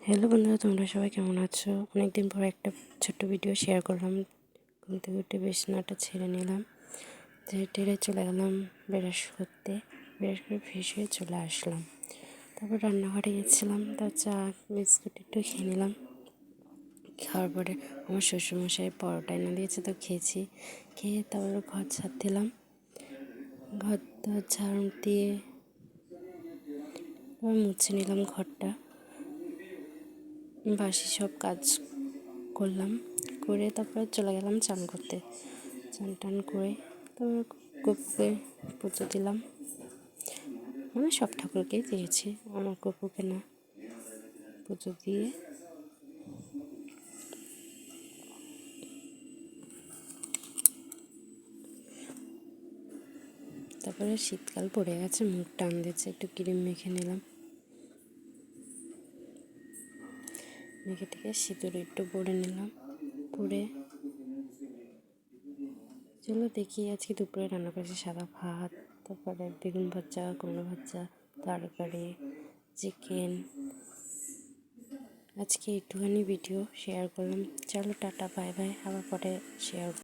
Hello বন্ধুরা, তোমরা সবাই কেমন আছো? অনেকদিন পর একটা ছোট্ট ভিডিও শেয়ার করলাম। ঘুম থেকে উঠে বিছানাটা ছেড়ে নিলাম, টেরে চলে গেলাম ব্রাশ করতে। ব্রাশ করে ফ্রেশ হয়ে চলে আসলাম। তারপর রান্নাঘরে গেছিলাম, তার চা বিস্কুট একটু খেয়ে নিলাম। খাওয়ার পরে আমার শ্বশুরমশাই পরোটা এনে দিয়েছে, তো খেয়েছি। খেয়ে তারপর ঘর ঝাড় দিলাম। ঘর ঝাড় দিয়ে মুছে নিলাম ঘরটা। বাসি সব কাজ করলাম, করে তারপর চলে গেলাম চান করতে। চান টান করে তারপর গপুকে পুজো দিলাম। মানে সব ঠাকুরকেই দিয়েছি, আমার গপুকে না। পুজো দিয়ে তারপরে শীতকাল পড়ে গেছে, মুখ টান দিচ্ছে, একটু ক্রিম মেখে নিলাম। মেখে থেকে সিঁদুর একটু পরে নিলাম। পরে চলো দেখি আজকে দুপুরে রান্না করেছি সাদা ভাত, তারপরে বেগুন ভাজা, কুমড়ো ভাজা, তরকারি, চিকেন। আজকে একটুখানি ভিডিও শেয়ার করলাম। চলো টাটা, বাই বাই, আবার পরে শেয়ার